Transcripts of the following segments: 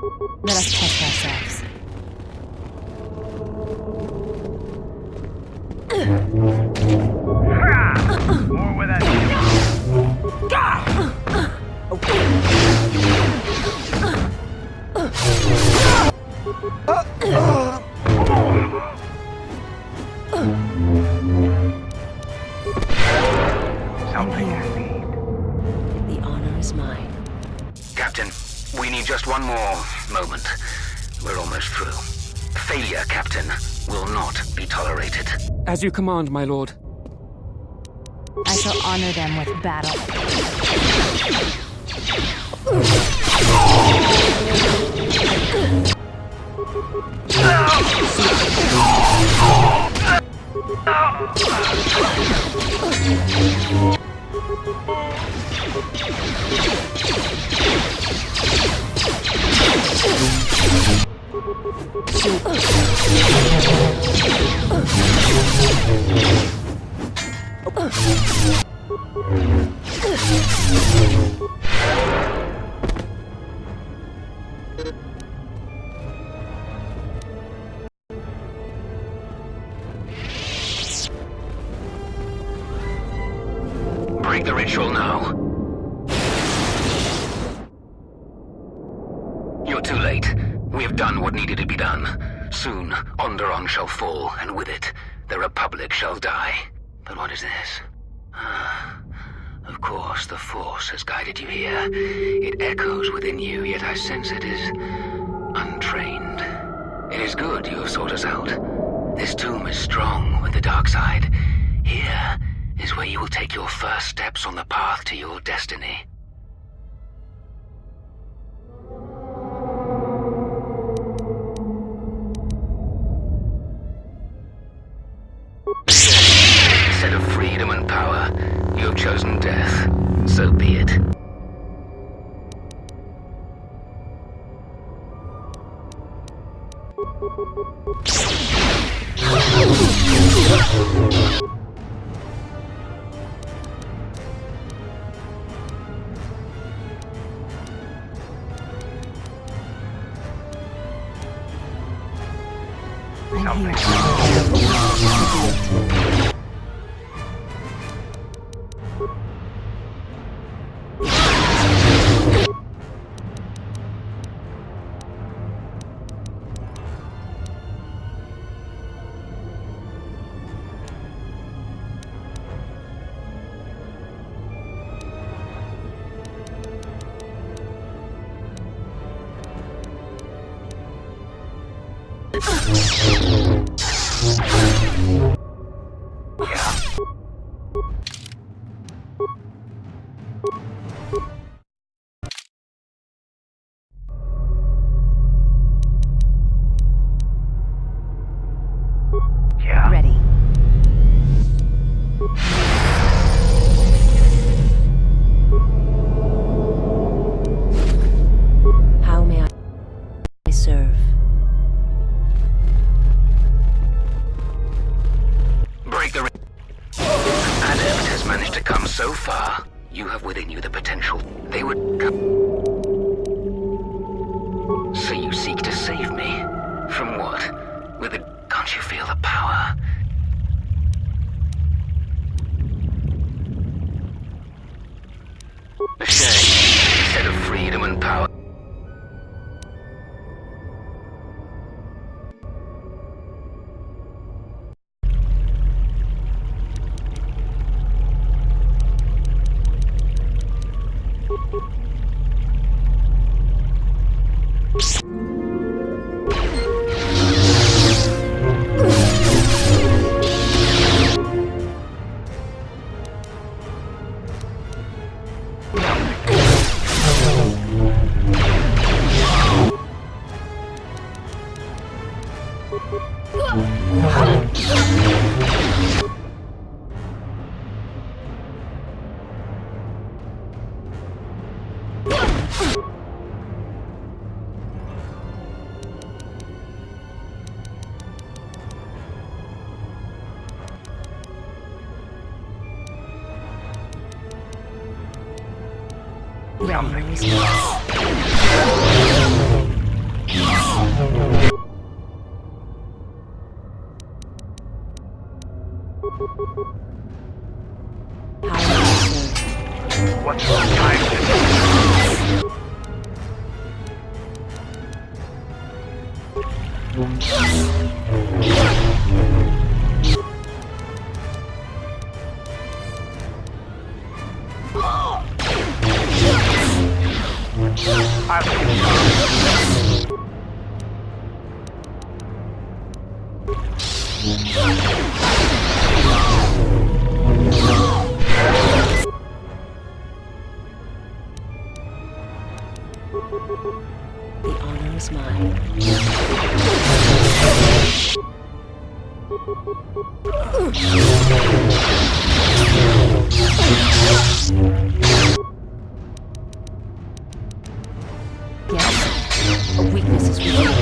Let us test ourselves. More with that. Something I need. The honor is mine. Captain, we need just one more moment. We're almost through. Failure, Captain, will not be tolerated. As you command, my lord. I shall honor them with battle. Break the ritual now. You're too late. We have done what needed to be done. Soon, Onderon shall fall, and with it, the Republic shall die. But what is this? Of course, the Force has guided you here. It echoes within you, yet I sense it is untrained. It is good you have sought us out. This tomb is strong with the dark side. Here is where you will take your first steps on the path to your destiny. Instead of freedom and power, you have chosen death. So be it. I'm here. Yeah. Ready. How may I serve? Break the Adept has managed to come so far. You have within you the potential. They would come. So you seek to save me? From what? With the... Can't you feel the power? A shame. Instead of freedom and power. Ready. What's the time? The honor is mine. Yes. A weakness is revealed.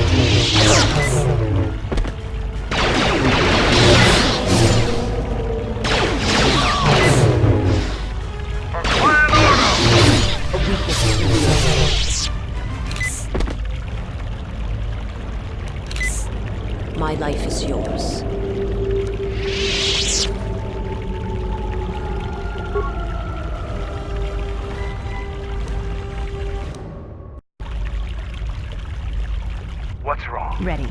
For quiet order! A weakness is revealed. My life is yours. What's wrong? Ready.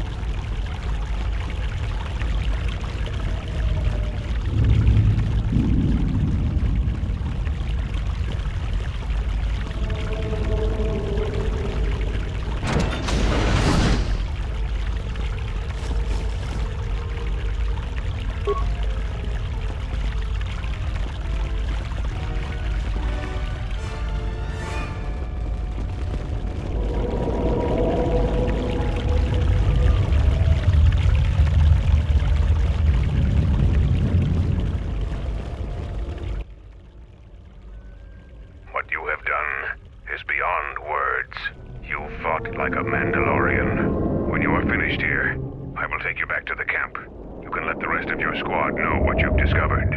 What you have done is beyond words. You fought like a Mandalorian. When you are finished here, I will take you back to the camp. You can let the rest of your squad know what you've discovered.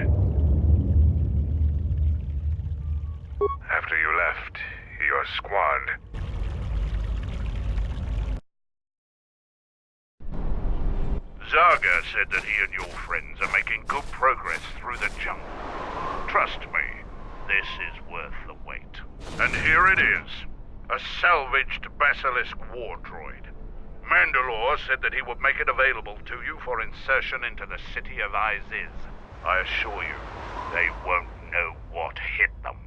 After you left, your squad... Zaga said that he and your friends are making good progress through the jungle. Trust me, this is worth the wait. And here it is, a salvaged Basilisk war droid. Mandalore said that he would make it available to you for insertion into the city of Iziz. I assure you, they won't know what hit them.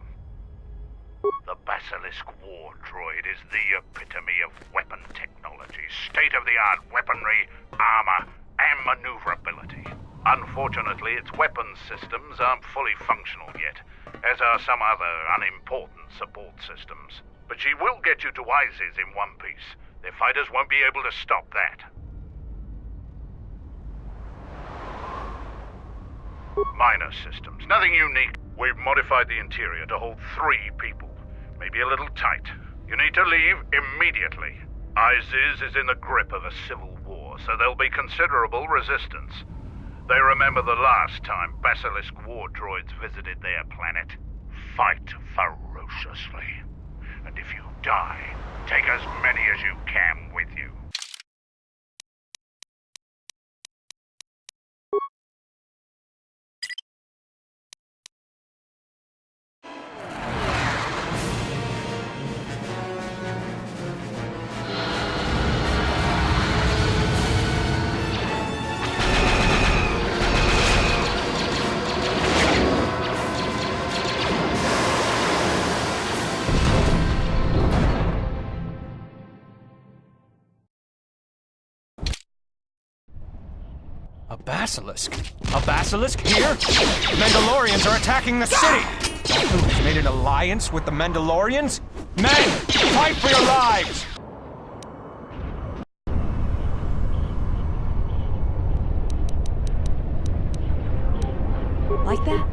The Basilisk war droid is the epitome of weapon technology, state-of-the-art weaponry, armor, and maneuverability. Unfortunately, its weapons systems aren't fully functional yet, as are some other unimportant support systems. But she will get you to Iziz in one piece. Their fighters won't be able to stop that. Minor systems, nothing unique. We've modified the interior to hold 3 people. Maybe a little tight. You need to leave immediately. Iziz is in the grip of a civil war, so there'll be considerable resistance. They remember the last time Basilisk war droids visited their planet. Fight ferociously. And if you die, take as many as you can with you. A basilisk? A basilisk here? The Mandalorians are attacking the city! Baku has made an alliance with the Mandalorians? Men, fight for your lives! Like that?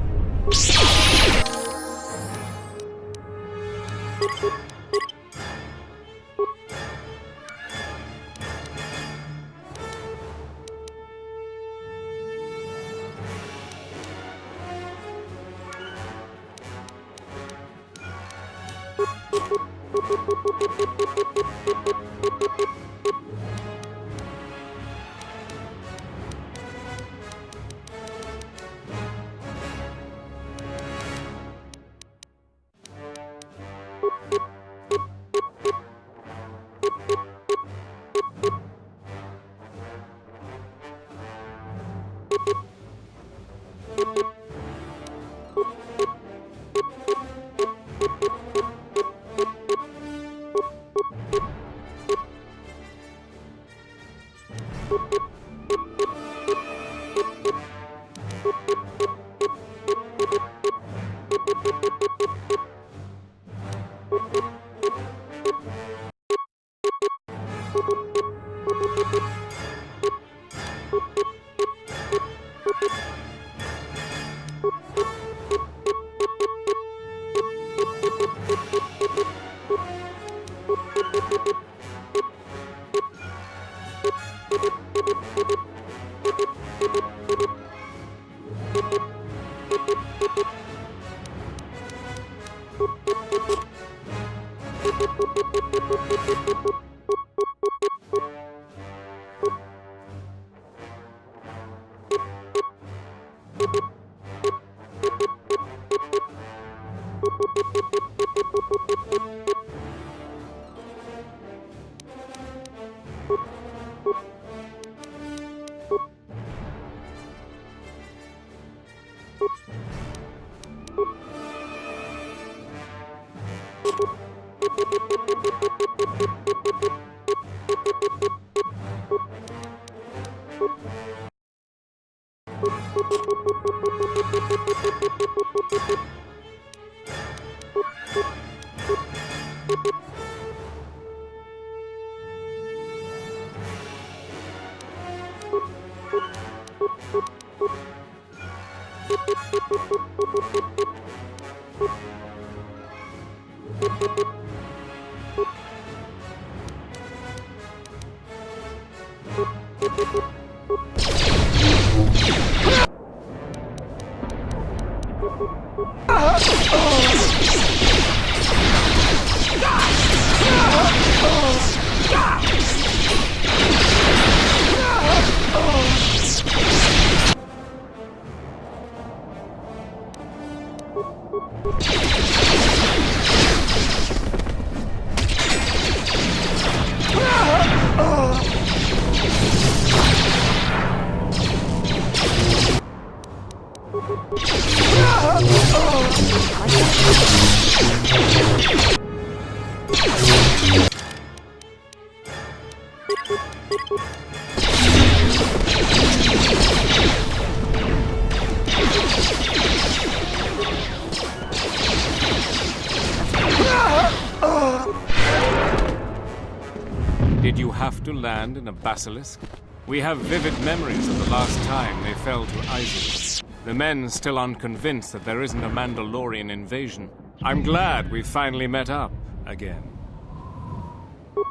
Did you have to land in a basilisk? We have vivid memories of the last time they fell to Isis. The men still aren't convinced that there isn't a Mandalorian invasion. I'm glad we finally met up again.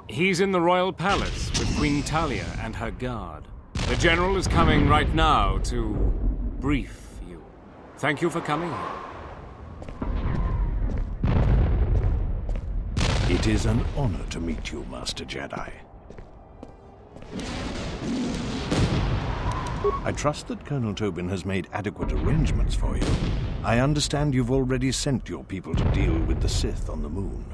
He's in the royal palace with Queen Talia and her guard. The general is coming right now to brief you. Thank you for coming here. It is an honor to meet you, Master Jedi. I trust that Colonel Tobin has made adequate arrangements for you. I understand you've already sent your people to deal with the Sith on the moon.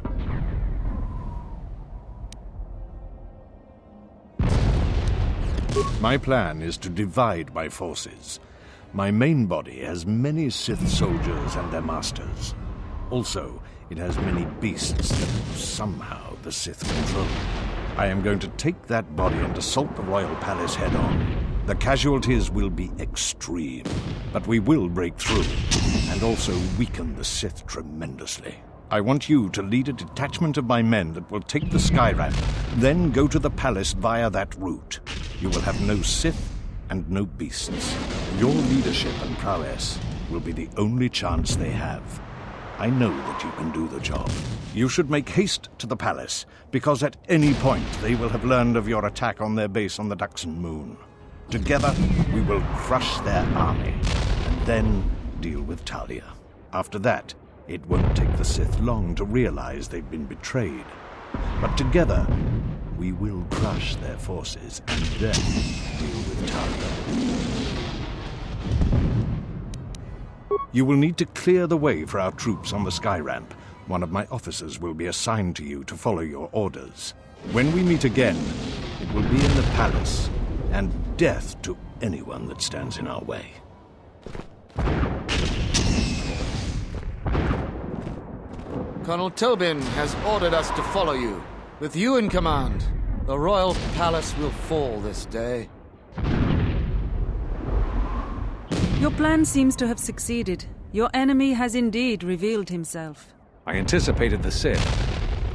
My plan is to divide my forces. My main body has many Sith soldiers and their masters. Also, it has many beasts that somehow the Sith control. I am going to take that body and assault the royal palace head-on. The casualties will be extreme, but we will break through, and also weaken the Sith tremendously. I want you to lead a detachment of my men that will take the Skyramp, then go to the palace via that route. You will have no Sith and no beasts. Your leadership and prowess will be the only chance they have. I know that you can do the job. You should make haste to the palace, because at any point they will have learned of your attack on their base on the Duxon Moon. Together, we will crush their army, and then deal with Talia. After that, it won't take the Sith long to realize they've been betrayed. But together, we will crush their forces, and then deal with Talia. You will need to clear the way for our troops on the Skyramp. One of my officers will be assigned to you to follow your orders. When we meet again, it will be in the palace, and death to anyone that stands in our way. Colonel Tobin has ordered us to follow you. With you in command, the royal palace will fall this day. Your plan seems to have succeeded. Your enemy has indeed revealed himself. I anticipated the Sith.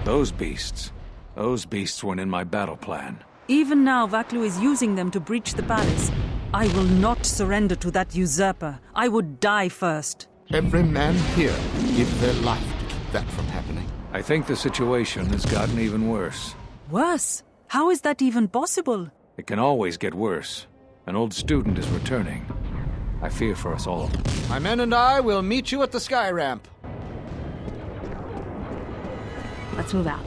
Those beasts weren't in my battle plan. Even now, Vaklu is using them to breach the palace. I will not surrender to that usurper. I would die first. Every man here give their life to keep that from happening. I think the situation has gotten even worse. Worse? How is that even possible? It can always get worse. An old student is returning. I fear for us all. My men and I will meet you at the sky ramp. Let's move out.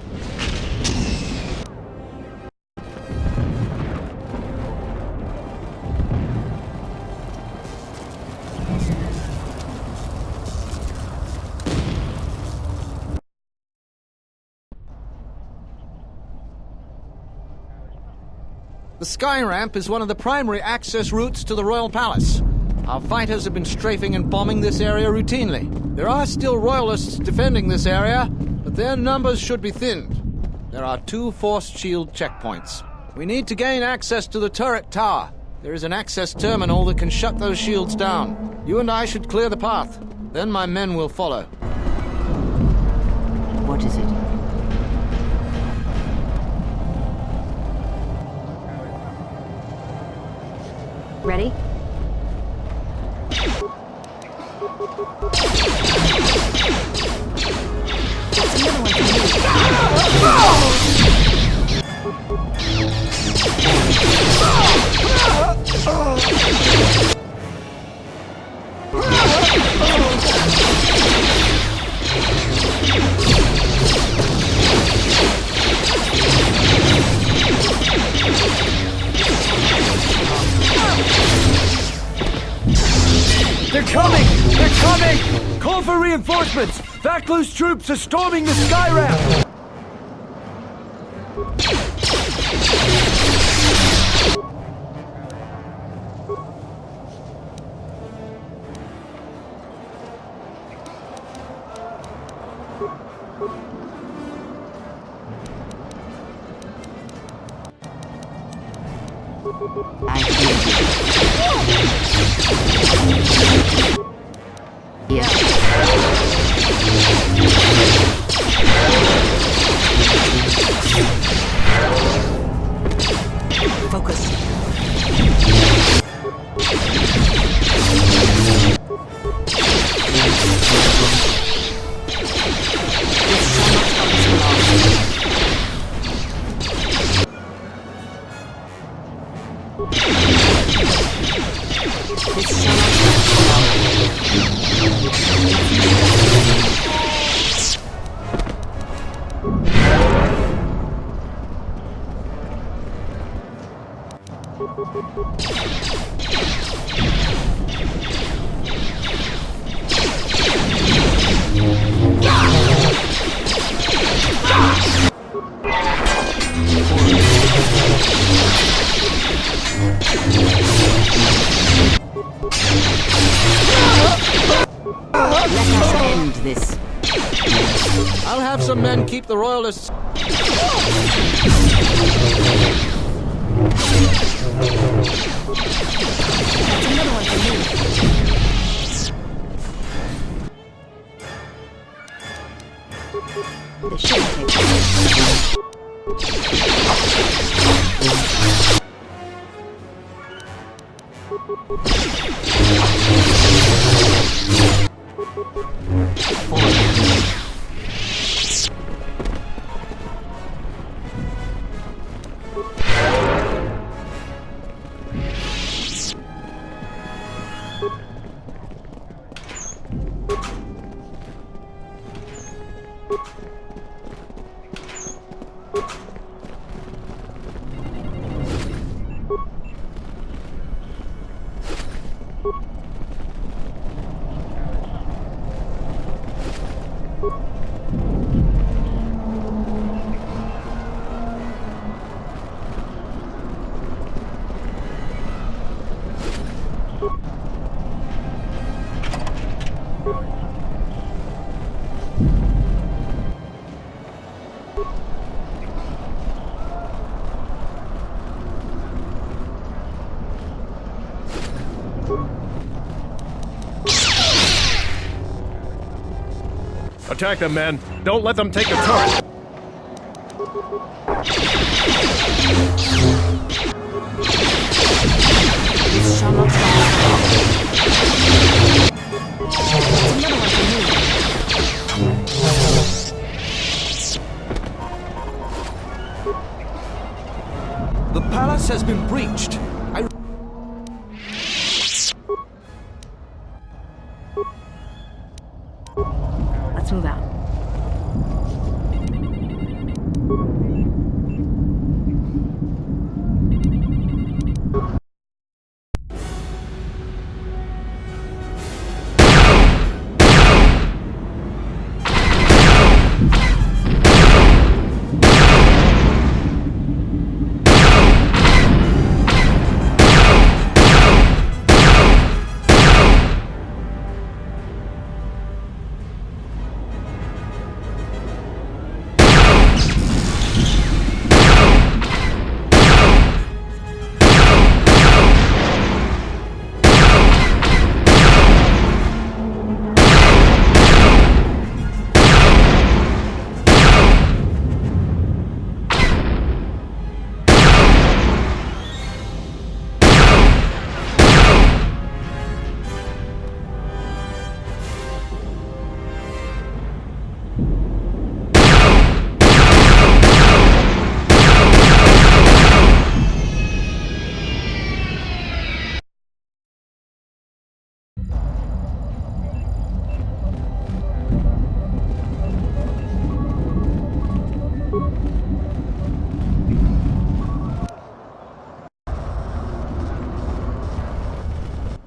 The sky ramp is one of the primary access routes to the royal palace. Our fighters have been strafing and bombing this area routinely. There are still royalists defending this area, but their numbers should be thinned. There are 2 force shield checkpoints. We need to gain access to the turret tower. There is an access terminal that can shut those shields down. You and I should clear the path. Then my men will follow. What is it? Ready? It's another one They're coming! They're coming! Call for reinforcements! Vaklu's troops are storming the sky ramp! I'll have some men keep the royalists. Another one for me. The ship takes Attack them, men. Don't let them take the turret. This shall not The palace has been breached. Let's move out.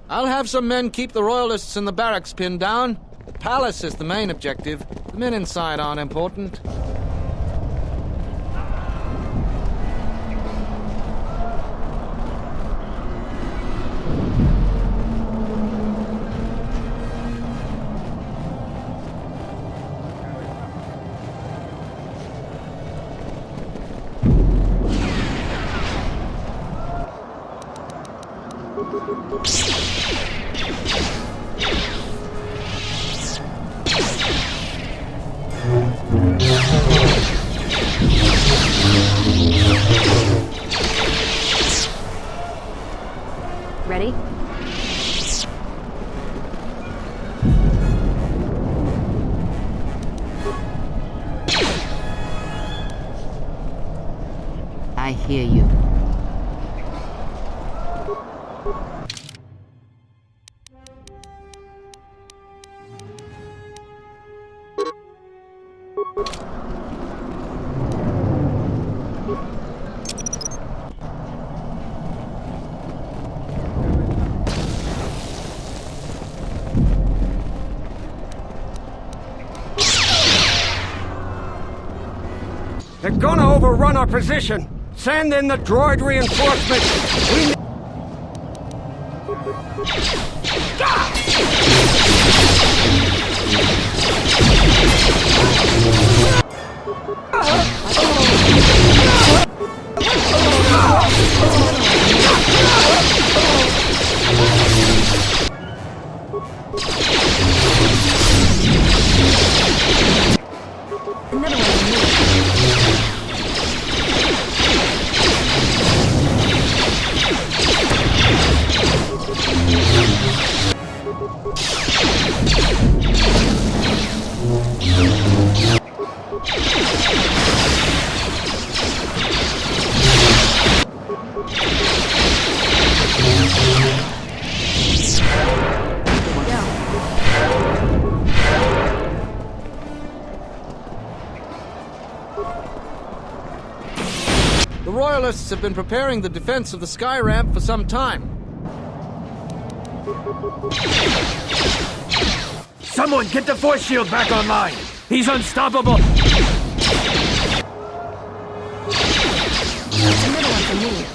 I'll have some men keep the royalists in the barracks pinned down. The palace is the main objective. The men inside aren't important. Ready? I hear you. They're gonna overrun our position. Send in the droid reinforcements. We The Royalists have been preparing the defense of the sky ramp for some time. Someone get the force shield back online. He's unstoppable. Another one for me.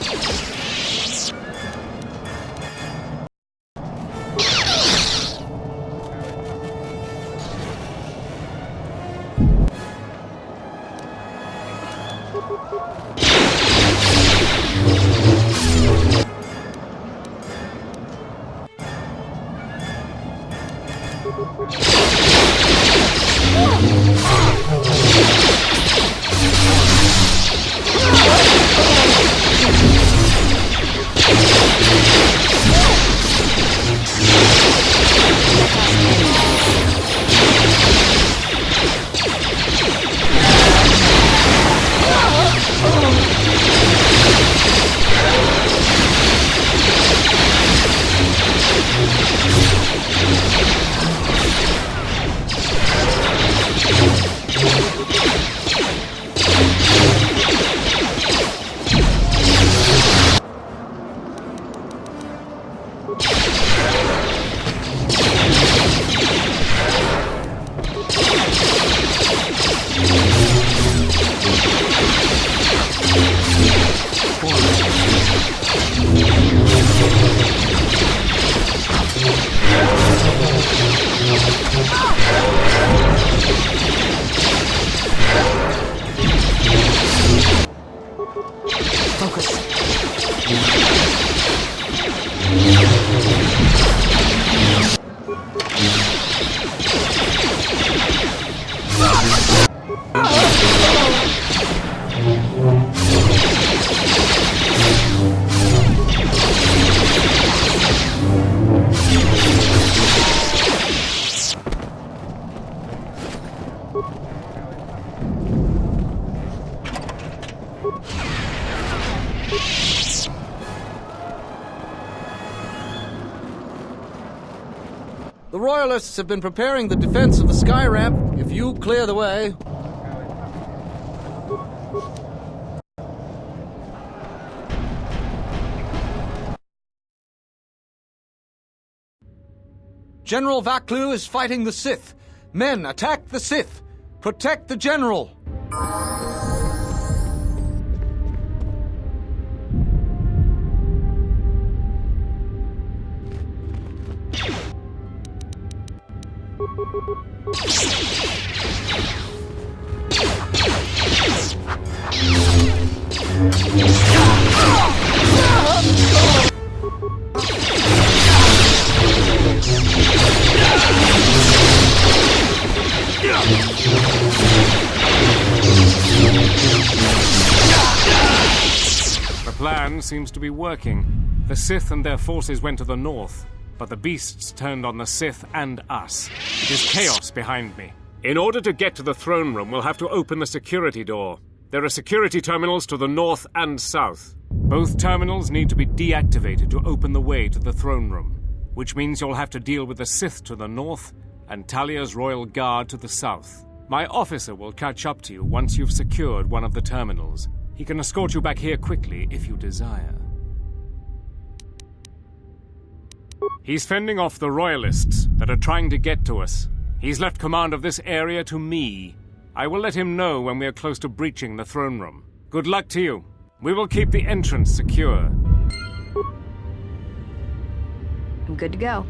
The Royalists have been preparing the defense of the sky ramp. If you clear the way... General Vaklu is fighting the Sith. Men, attack the Sith. Protect the General. The plan seems to be working. The Sith and their forces went to the north, but the beasts turned on the Sith and us. It is chaos behind me. In order to get to the throne room, we'll have to open the security door. There are security terminals to the north and south. Both terminals need to be deactivated to open the way to the throne room, which means you'll have to deal with the Sith to the north and Talia's Royal Guard to the south. My officer will catch up to you once you've secured one of the terminals. He can escort you back here quickly if you desire. He's fending off the Royalists that are trying to get to us. He's left command of this area to me. I will let him know when we are close to breaching the throne room. Good luck to you. We will keep the entrance secure. I'm good to go.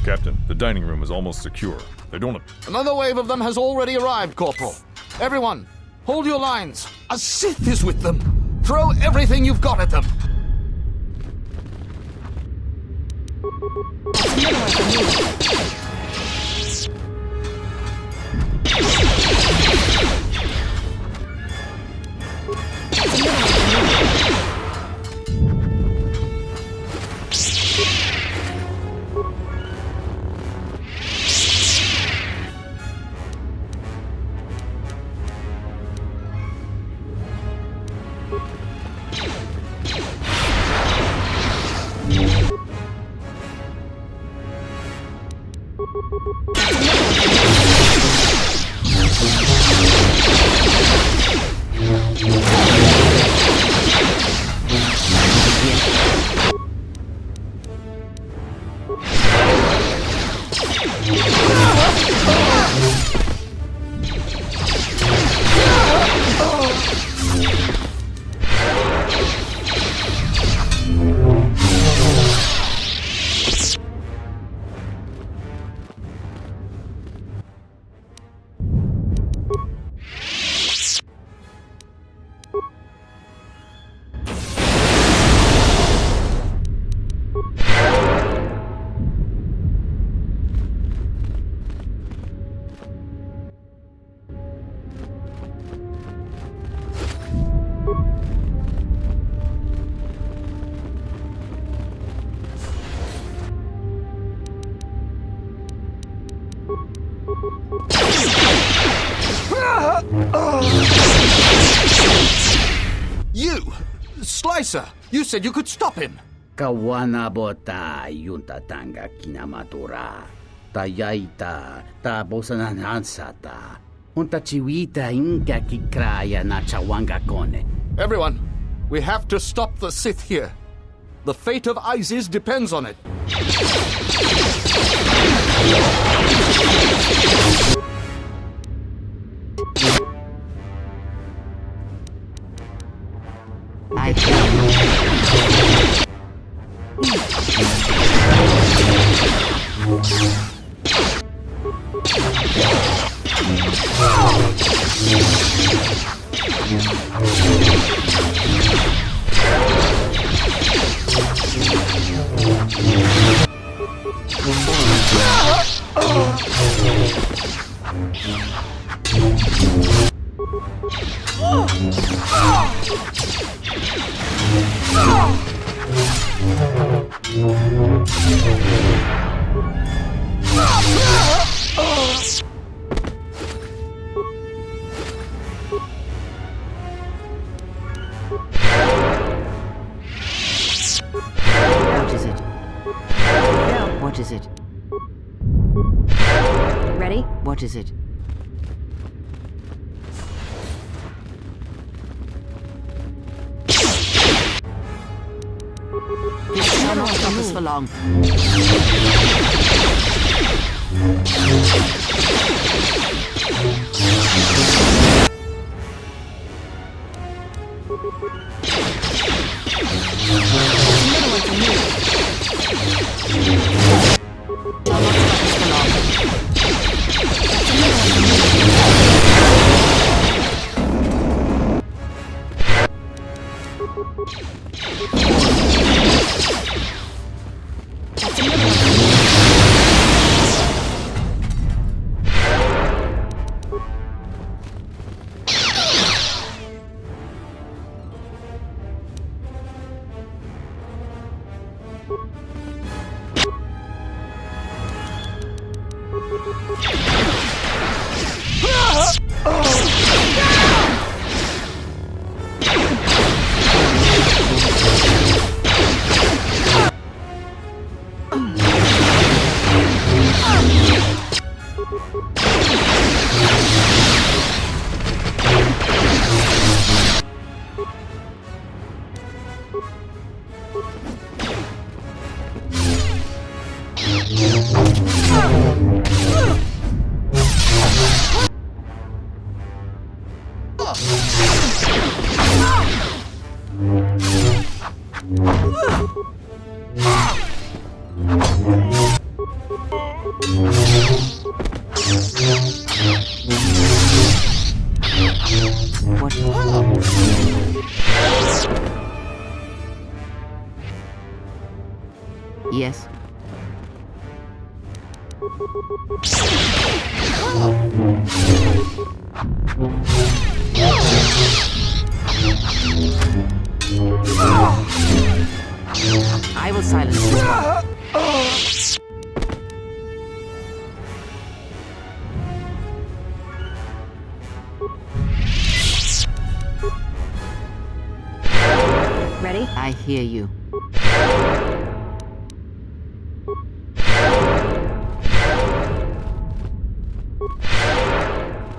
Captain, the dining room is almost secure. They don't... Another wave of them has already arrived, Corporal. Everyone, hold your lines. A Sith is with them. Throw everything you've got at them. You! Slicer! You said you could stop him! Kawana bota yunta tanga kinamatura. tayaita, ta bosananansata, unta chiwita inka kikraya na chawanga kone. Everyone, we have to stop the Sith here. The fate of Isis depends on it. What is it? Ready? What is it? This cannot stop us for long. Yes. I will silence this one. Ready? I hear you.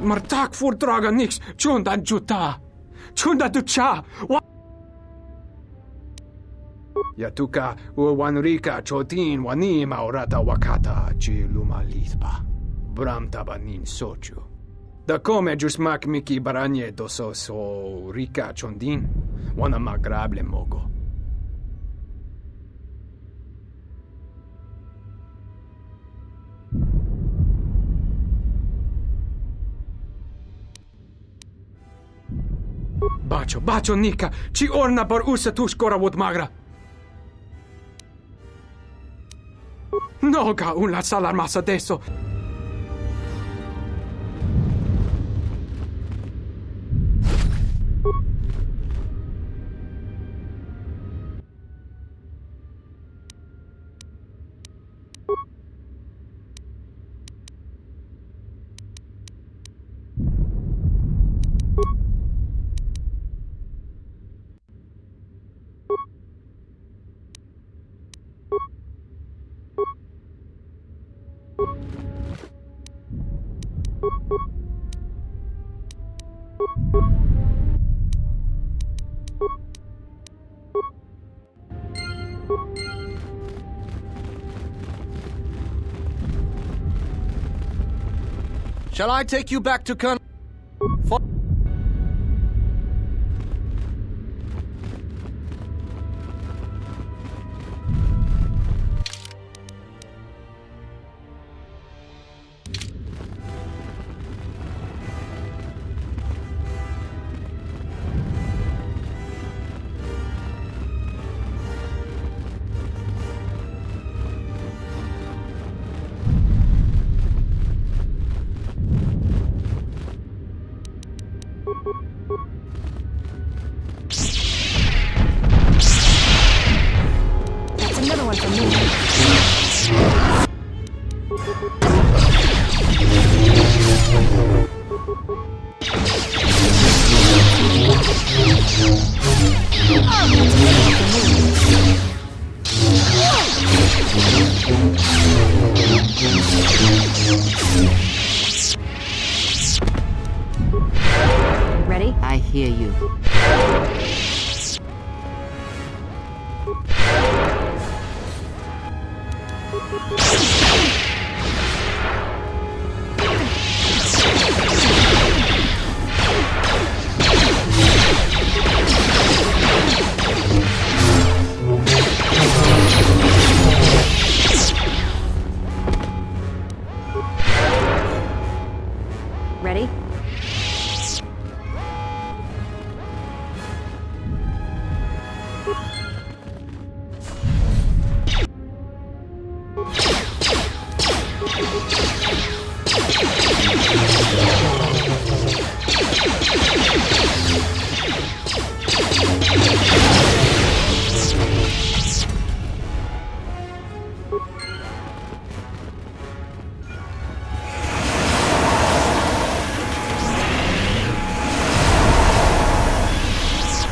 Martak voordragen niks. Chunda juta. Chunda ducha. Yatuka uwanrika chotin wani maurata wakata chi luma litpa. Bram tabanin sochu. Da come jusmak miki baranye doso so rika chondin. Wana magrable mogo. Bacio, Nika, ci orna por usa tu skora wot magra. Noga un la salarmas adesso. Shall I take you back to Colonel... That's another one for me. Ready? I hear you. Ready?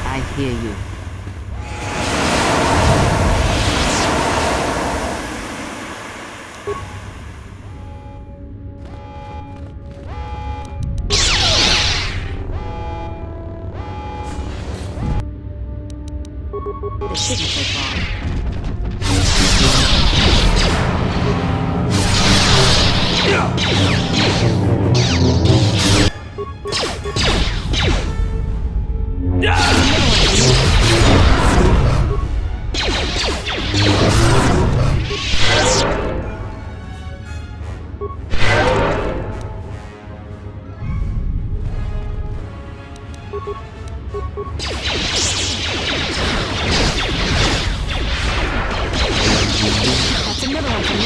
I hear you. This shouldn't take long. That's another one for me.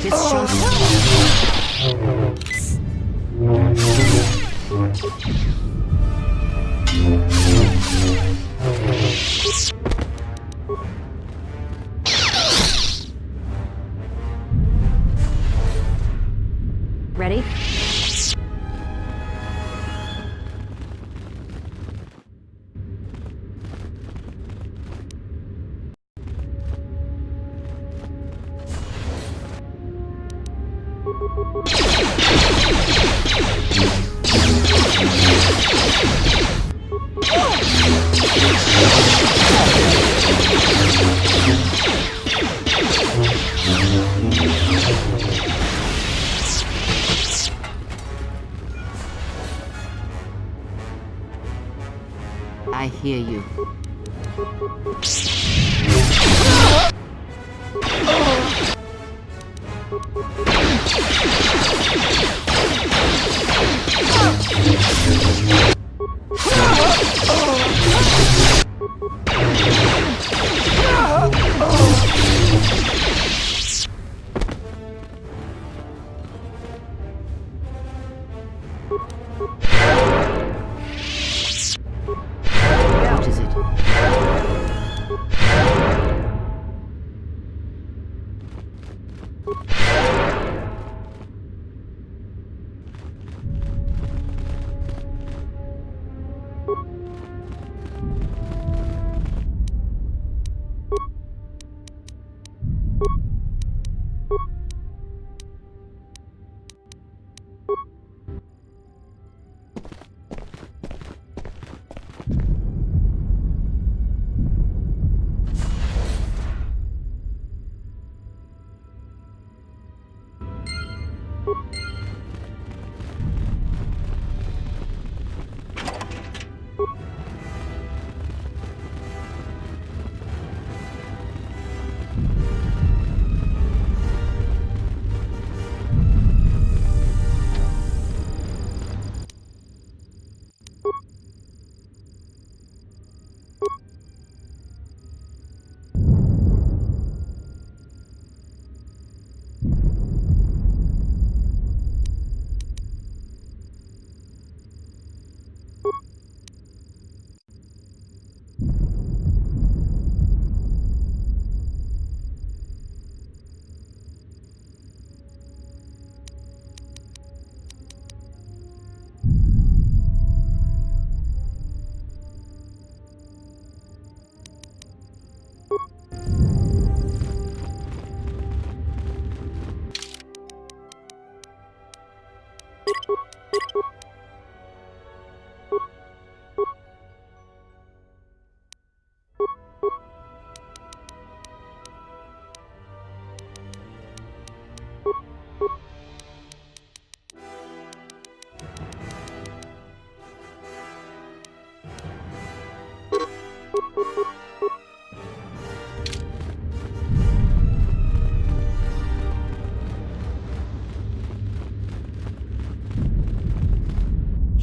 This shows... Ready? I hear you. What is it?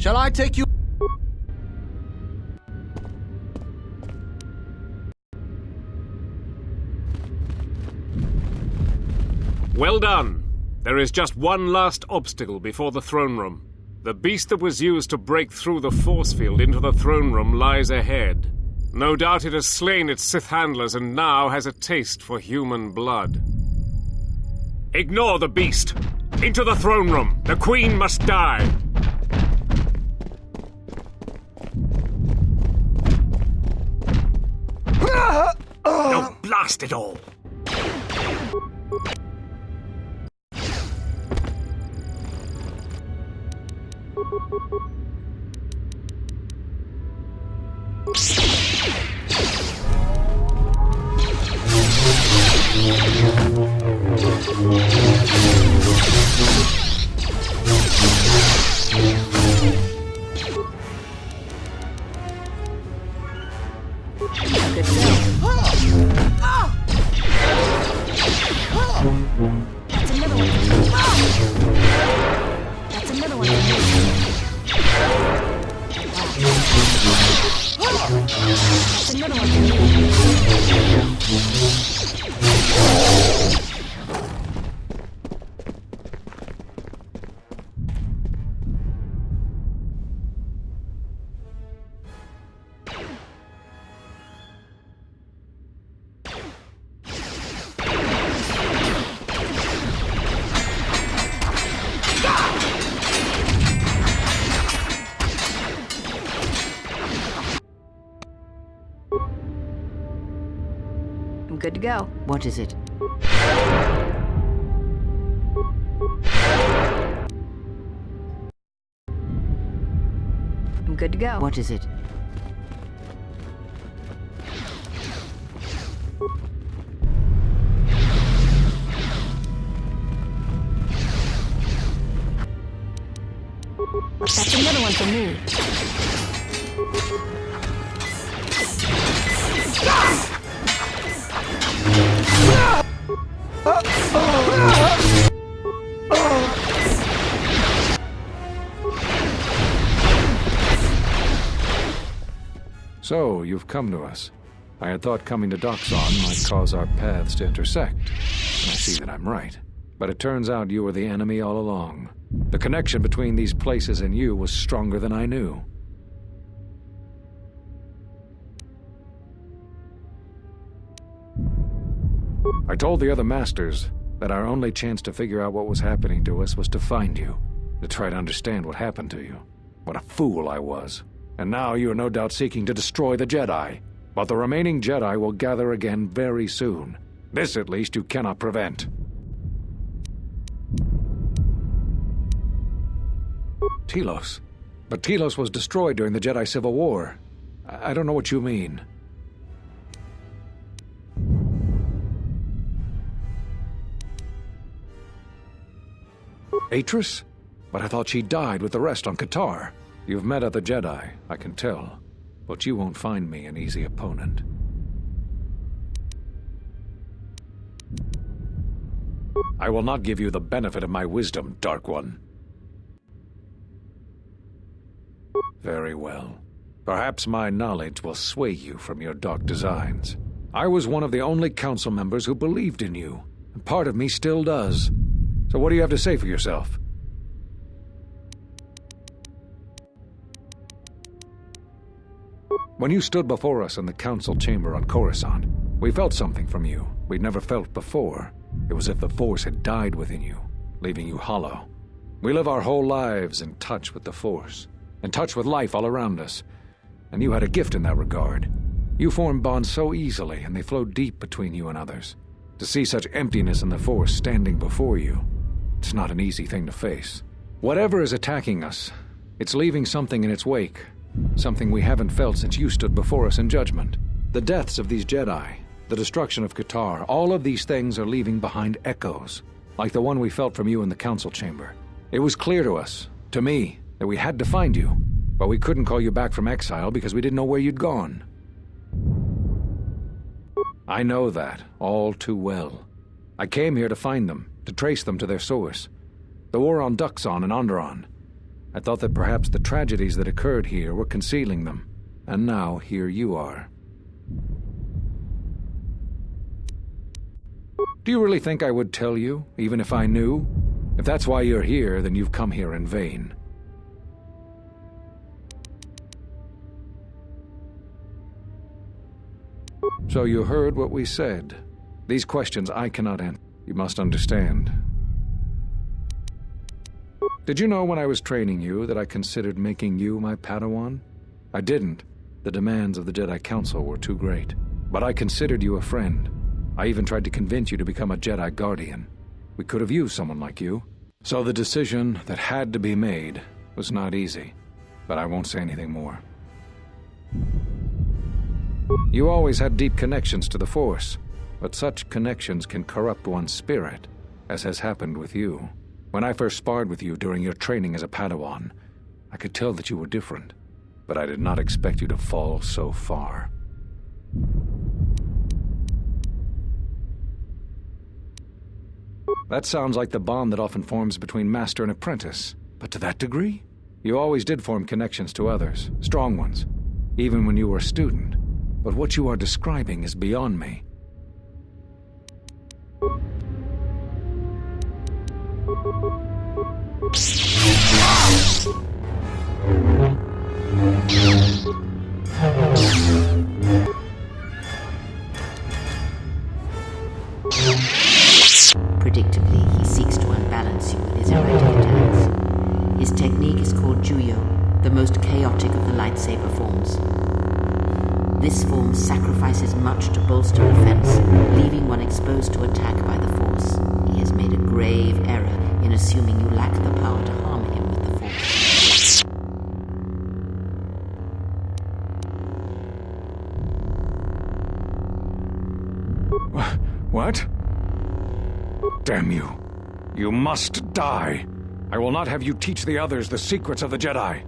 Shall I take you? Well done. There is just one last obstacle before the throne room. The beast that was used to break through the force field into the throne room lies ahead. No doubt it has slain its Sith handlers and now has a taste for human blood. Ignore the beast. Into the throne room. The Queen must die. No, blast it all! I'm good to go. What is it? I'm good to go. What is it? That's another one for me. So, you've come to us. I had thought coming to Doxon might cause our paths to intersect. And I see that I'm right. But it turns out you were the enemy all along. The connection between these places and you was stronger than I knew. I told the other masters, that our only chance to figure out what was happening to us was to find you, to try to understand what happened to you. What a fool I was. And now you are no doubt seeking to destroy the Jedi. But the remaining Jedi will gather again very soon. This, at least, you cannot prevent. Telos. But Telos was destroyed during the Jedi Civil War. I don't know what you mean. Atris? But I thought she died with the rest on Qatar. You've met other Jedi, I can tell. But you won't find me an easy opponent. I will not give you the benefit of my wisdom, Dark One. Very well. Perhaps my knowledge will sway you from your dark designs. I was one of the only council members who believed in you, and part of me still does. So what do you have to say for yourself? When you stood before us in the council chamber on Coruscant, we felt something from you we'd never felt before. It was as if the Force had died within you, leaving you hollow. We live our whole lives in touch with the Force, in touch with life all around us, and you had a gift in that regard. You formed bonds so easily, and they flowed deep between you and others. To see such emptiness in the Force standing before you, it's not an easy thing to face. Whatever is attacking us, it's leaving something in its wake, something we haven't felt since you stood before us in judgment. The deaths of these Jedi, the destruction of Qatar, all of these things are leaving behind echoes, like the one we felt from you in the council chamber. It was clear to us, to me, that we had to find you, but we couldn't call you back from exile because we didn't know where you'd gone. I know that all too well. I came here to find them, to trace them to their source. The war on Duxon and Onderon. I thought that perhaps the tragedies that occurred here were concealing them, and now here you are. Do you really think I would tell you, even if I knew? If that's why you're here, then you've come here in vain. So you heard what we said. These questions I cannot answer. You must understand. Did you know when I was training you that I considered making you my Padawan? I didn't. The demands of the Jedi Council were too great. But I considered you a friend. I even tried to convince you to become a Jedi Guardian. We could have used someone like you. So the decision that had to be made was not easy. But I won't say anything more. You always had deep connections to the Force, but such connections can corrupt one's spirit, as has happened with you. When I first sparred with you during your training as a Padawan, I could tell that you were different, but I did not expect you to fall so far. That sounds like the bond that often forms between master and apprentice, but to that degree? You always did form connections to others, strong ones, even when you were a student. But what you are describing is beyond me. Predictably, he seeks to unbalance you with his erratic attacks. His technique is called Juyo, the most chaotic of the lightsaber forms. This form sacrifices much to bolster defense, leaving one exposed to attack by the Force. He has made a grave error in assuming you lack the power to harm him with the Force. What? Damn you. You must die. I will not have you teach the others the secrets of the Jedi.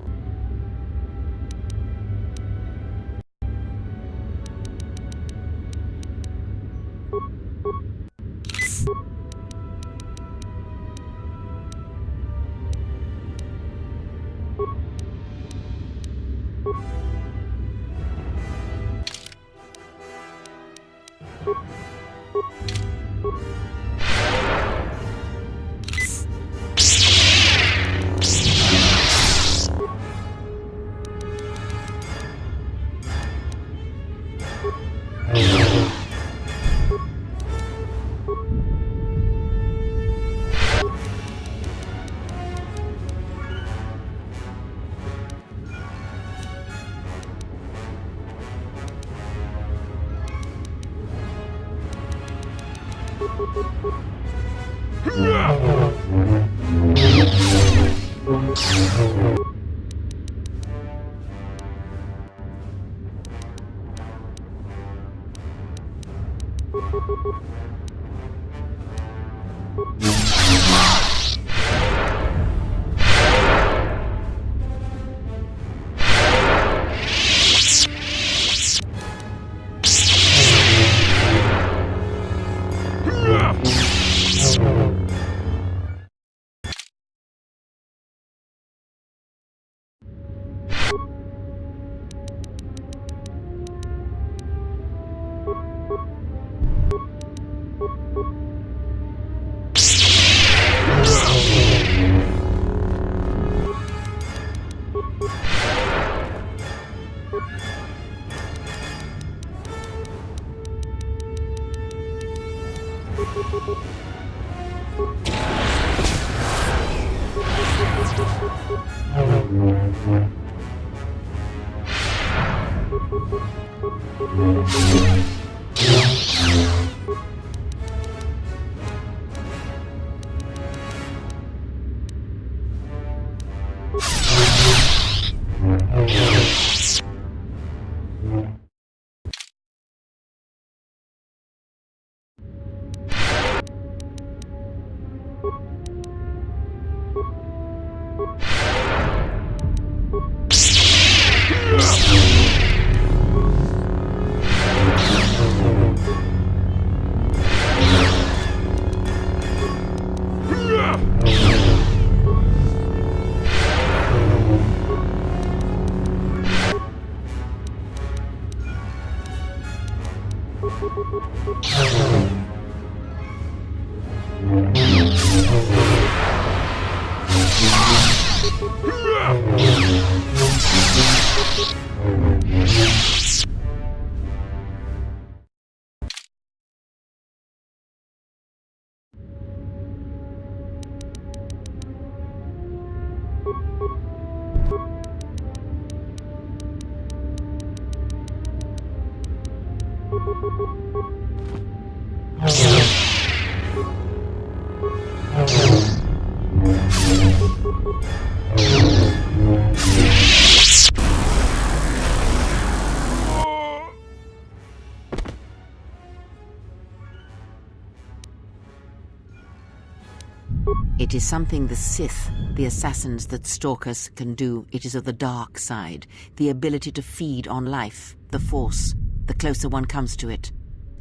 It is something the Sith, the assassins that stalk us, can do. It is of the dark side, the ability to feed on life, the Force. The closer one comes to it,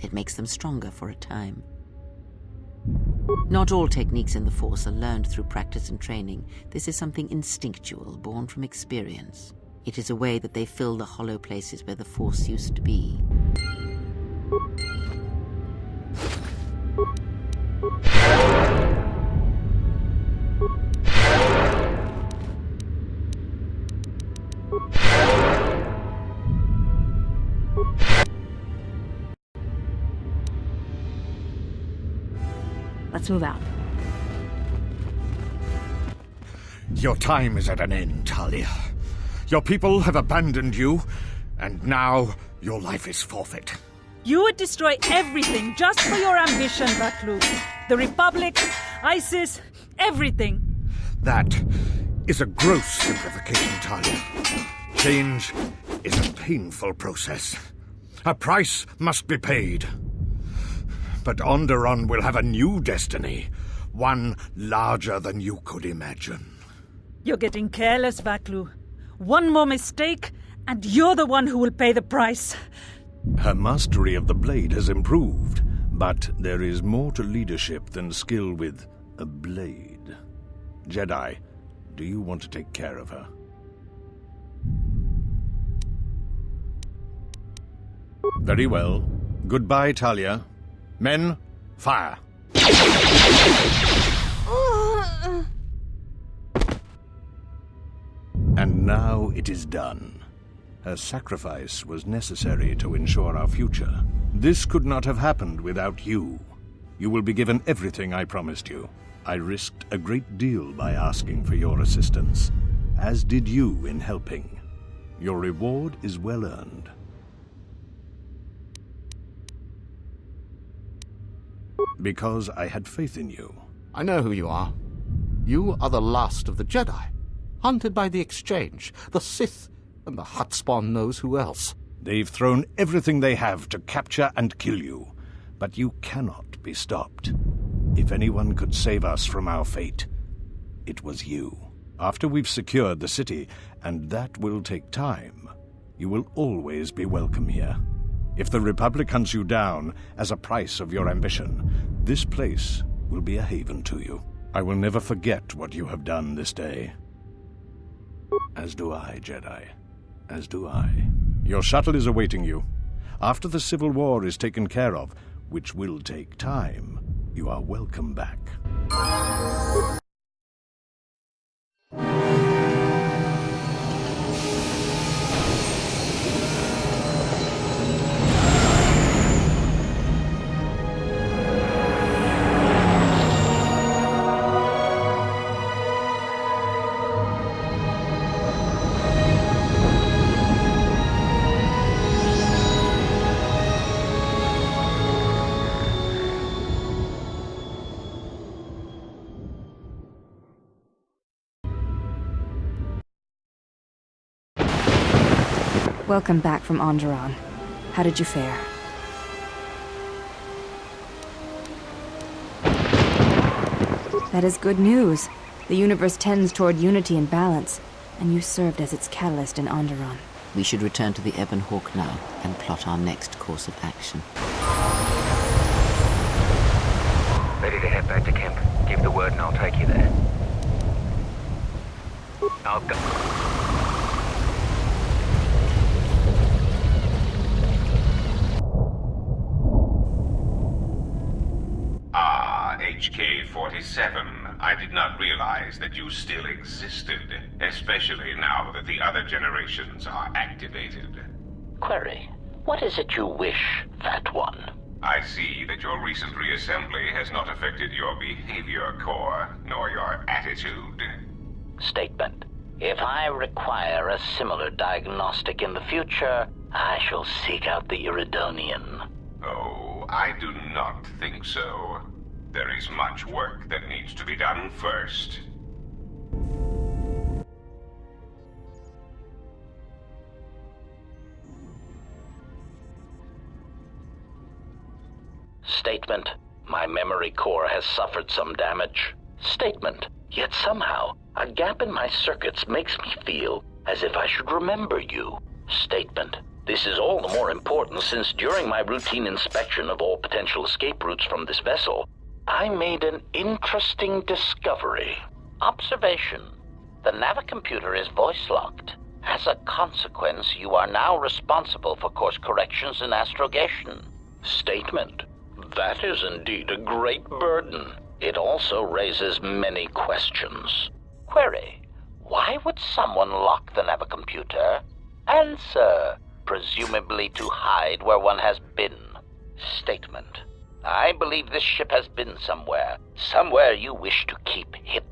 it makes them stronger for a time. Not all techniques in the Force are learned through practice and training. This is something instinctual, born from experience. It is a way that they fill the hollow places where the Force used to be. Let's move out. Your time is at an end, Talia. Your people have abandoned you, and now your life is forfeit. You would destroy everything just for your ambition, Vaklu. The Republic, ISIS, everything. That is a gross simplification, Talia. Change is a painful process. A price must be paid. But Onderon will have a new destiny, one larger than you could imagine. You're getting careless, Vaklu. One more mistake, and you're the one who will pay the price. Her mastery of the blade has improved, but there is more to leadership than skill with a blade. Jedi, do you want to take care of her? Very well. Goodbye, Talia. Men, fire! And now it is done. Her sacrifice was necessary to ensure our future. This could not have happened without you. You will be given everything I promised you. I risked a great deal by asking for your assistance, as did you in helping. Your reward is well earned. Because I had faith in you. I know who you are. You are the last of the Jedi, hunted by the Exchange, the Sith, and the Hutt knows who else. They've thrown everything they have to capture and kill you, but you cannot be stopped. If anyone could save us from our fate, it was you. After we've secured the city, and that will take time, you will always be welcome here. If the Republic hunts you down as a price of your ambition, this place will be a haven to you. I will never forget what you have done this day. As do I, Jedi. As do I. Your shuttle is awaiting you. After the Civil War is taken care of, which will take time, you are welcome back. Welcome back from Onderon. How did you fare? That is good news. The universe tends toward unity and balance, and you served as its catalyst in Onderon. We should return to the Ebon Hawk now and plot our next course of action. Ready to head back to camp. Give the word and I'll take you there. I'll go. HK-47, I did not realize that you still existed, especially now that the other generations are activated. Query, what is it you wish, Fat One? I see that your recent reassembly has not affected your behavior core, nor your attitude. Statement. If I require a similar diagnostic in the future, I shall seek out the Iridonian. Oh, I do not think so. There is much work that needs to be done first. Statement. My memory core has suffered some damage. Statement. Yet somehow, a gap in my circuits makes me feel as if I should remember you. Statement. This is all the more important since during my routine inspection of all potential escape routes from this vessel, I made an interesting discovery. Observation. The Navicomputer is voice-locked. As a consequence, you are now responsible for course corrections and astrogation. Statement. That is indeed a great burden. It also raises many questions. Query. Why would someone lock the Navicomputer? Answer. Presumably to hide where one has been. Statement. I believe this ship has been somewhere. Somewhere you wish to keep hidden.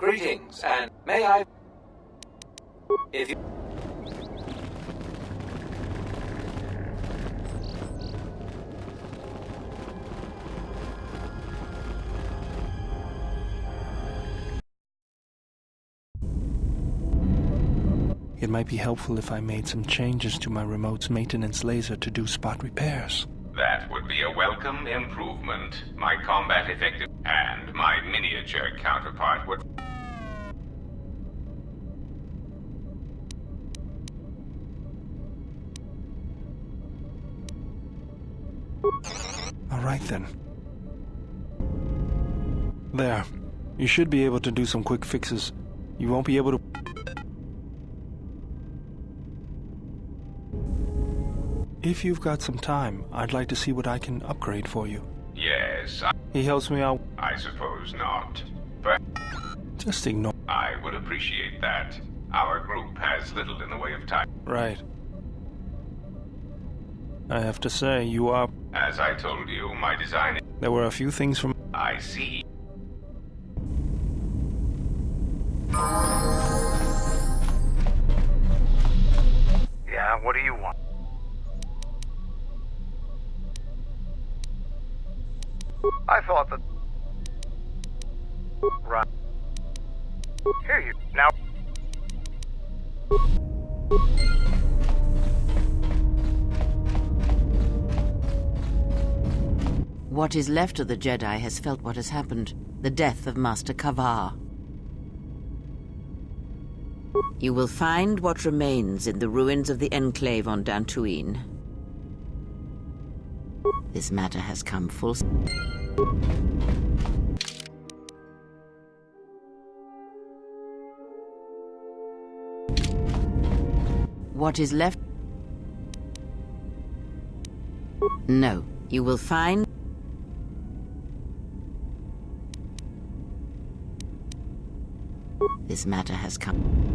Greetings, and may I... If you... It might be helpful if I made some changes to my remote's maintenance laser to do spot repairs. That would be a welcome improvement. My combat effective and my miniature counterpart would... All right then. There. You should be able to do some quick fixes. You won't be able to... If you've got some time, I'd like to see what I can upgrade for you. Yes, He helps me out. I suppose not. But Just ignore... I would appreciate that. Our group has little in the way of time. Right. I have to say, you are... As I told you, my design... There were a few things from... I see. Yeah, what do you want? I thought that... Right. Here you... Now... What is left of the Jedi has felt what has happened. The death of Master Kavar. You will find what remains in the ruins of the Enclave on Dantooine. This matter has come full... What is left... No, you will find... This matter has come...